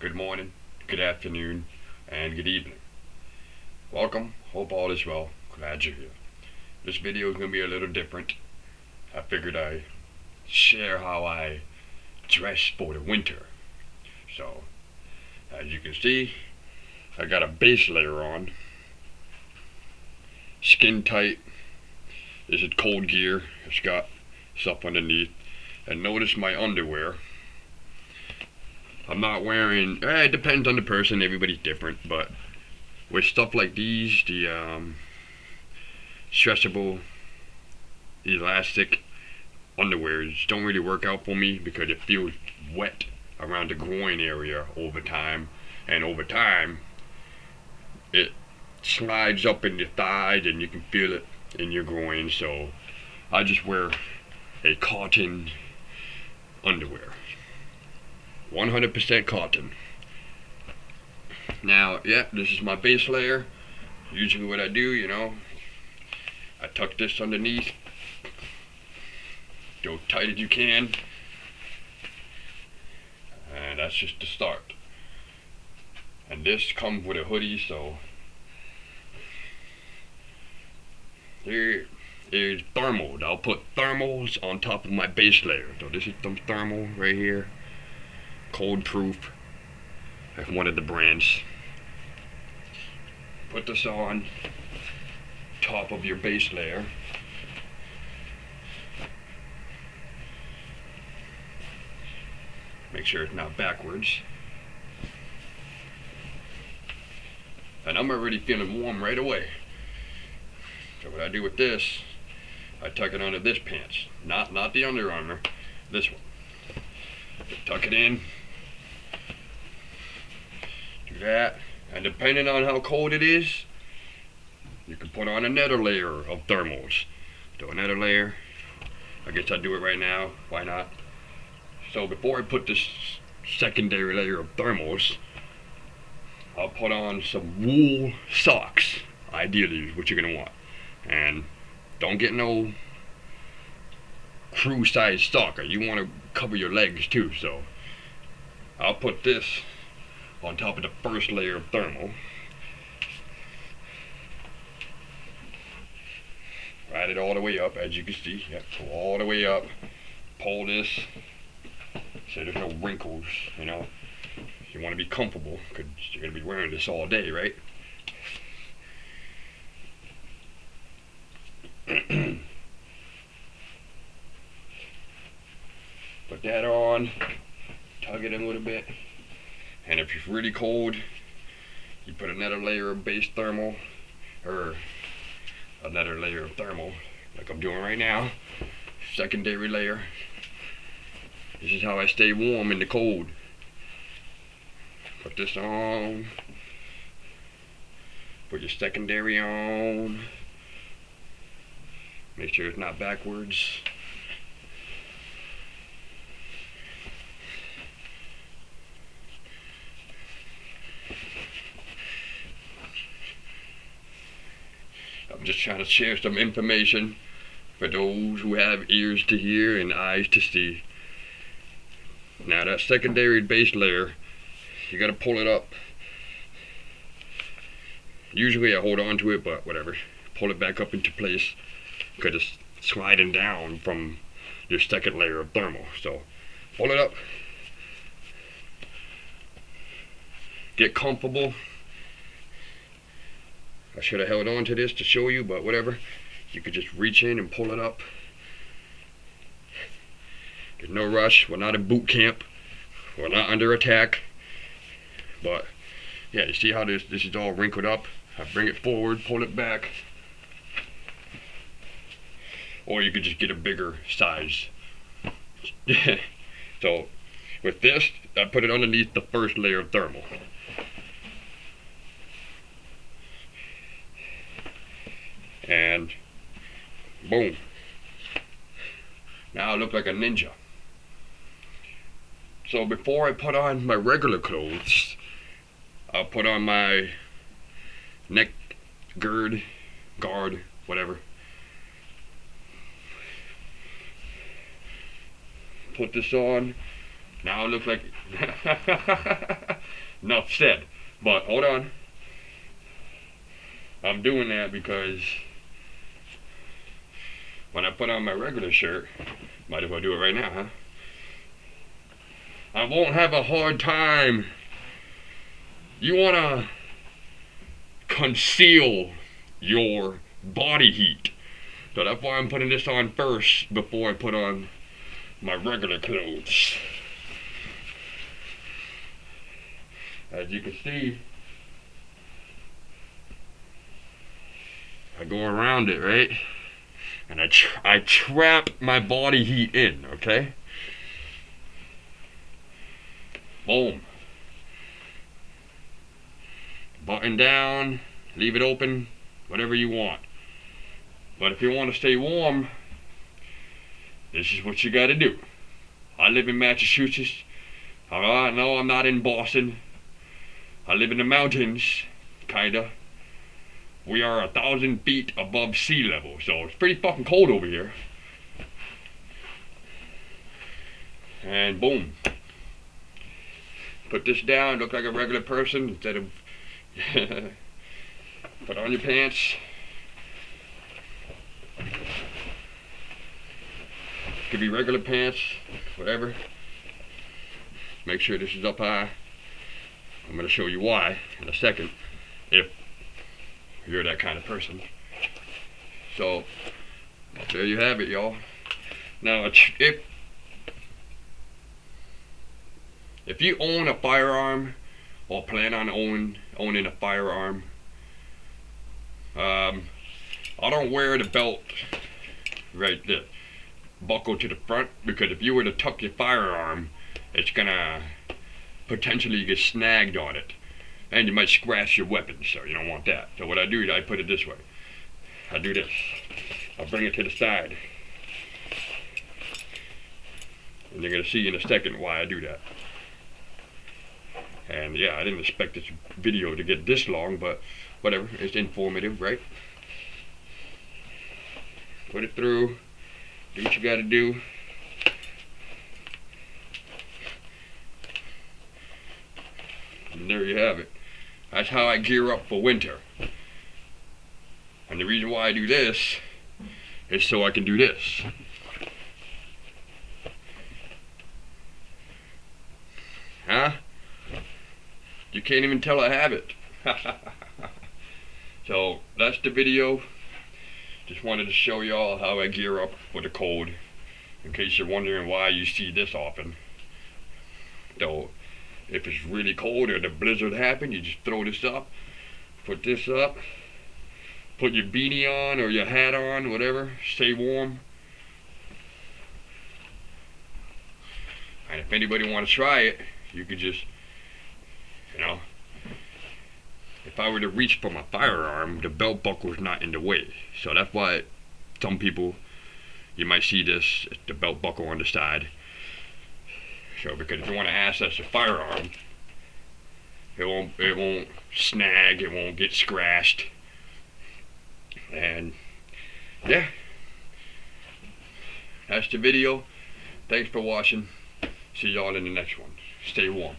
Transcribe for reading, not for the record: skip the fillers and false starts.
good morning, good afternoon, and good evening. Welcome, hope all is well, glad you're here. This video is going to be a little different. I figured I'd share how I dress for the winter. So, as you can see, I got a base layer on. Skin tight. This is cold gear. It's got stuff underneath. And notice my underwear. I'm not wearing, it depends on the person, everybody's different, but with stuff like these, the stretchable, elastic underwears don't really work out for me because it feels wet around the groin area over time, and over time it slides up in your thighs and you can feel it in your groin. So I just wear a cotton underwear, 100% cotton. Now, yeah, this is my base layer. Usually what I do, I tuck this underneath, go tight as you can, and that's just the start. And this comes with a hoodie, so here is thermals. I'll put thermals on top of my base layer. So this is some thermal right here, cold proof. That's one of the brands. Put this on top of your base layer. Make sure it's not backwards. And I'm already feeling warm right away. So what I do with this, I tuck it under this pants. Not the Under Armour, this one. Tuck it in. Do that. And depending on how cold it is, you can put on another layer of thermals. So another layer. I guess I'll do it right now. Why not? So before I put this secondary layer of thermals, I'll put on some wool socks. Ideally is what you're going to want. And don't get no crew size sock. You want to cover your legs too. So I'll put this on top of the first layer of thermal. Ride it all the way up, as you can see. Yep, go all the way up. Pull this so there's no wrinkles, You want to be comfortable because you're going to be wearing this all day, right? Put that on, tug it a little bit, and if it's really cold, you put another layer of base thermal, or another layer of thermal, like I'm doing right now, secondary layer. This is how I stay warm in the cold. Put this on, put your secondary on, make sure it's not backwards. I'm just trying to share some information for those who have ears to hear and eyes to see. Now that secondary base layer, you gotta pull it up. Usually I hold on to it, but whatever. Pull it back up into place because it's sliding down from your second layer of thermal. So pull it up. Get comfortable. I should have held on to this to show you, but whatever. You could just reach in and pull it up. There's no rush. We're not in boot camp. We're not under attack. But yeah, you see how this is all wrinkled up? I bring it forward, pull it back. Or you could just get a bigger size. So with this, I put it underneath the first layer of thermal. And boom. Now I look like a ninja. So before I put on my regular clothes, I'll put on my neck guard, whatever. Put this on. Now I look like enough said. But hold on. I'm doing that because when I put on my regular shirt, might as well do it right now, huh? I won't have a hard time. You want to conceal your body heat. So that's why I'm putting this on first before I put on my regular clothes. As you can see, I go around it, right? And I trap my body heat in, okay? Boom. Button down, leave it open, whatever you want. But if you want to stay warm, this is what you gotta do. I live in Massachusetts. No, I'm not in Boston. I live in the mountains, kinda. We are 1,000 feet above sea level, so it's pretty fucking cold over here. And boom. Put this down, look like a regular person instead of put on your pants. Could be regular pants, whatever. Make sure this is up high. I'm going to show you why in a second, if you're that kind of person. So, there you have it, y'all. Now, if you own a firearm or plan on owning a firearm, I don't wear the belt right there, buckle to the front, because if you were to tuck your firearm, it's gonna potentially get snagged on it, and you might scratch your weapon, so you don't want that. So what I do is I put it this way. I do this. I'll bring it to the side. And you're gonna see in a second why I do that. And yeah, I didn't expect this video to get this long, but whatever, it's informative, right? Put it through, do what you gotta do. And there you have it. That's how I gear up for winter. And the reason why I do this is so I can do this. Huh? You can't even tell I have it. So that's the video. Just wanted to show y'all how I gear up for the cold, in case you're wondering why you see this often. So if it's really cold or the blizzard happened, you just throw this up, put this up, put your beanie on or your hat on, whatever, stay warm. And if anybody want to try it, you could just, you know, if I were to reach for my firearm, the belt buckle is not in the way. So that's why some people, you might see this, the belt buckle on the side. So because if you want to access a firearm, it won't snag, it won't get scratched. And yeah, that's the video. Thanks for watching. See y'all in the next one. Stay warm.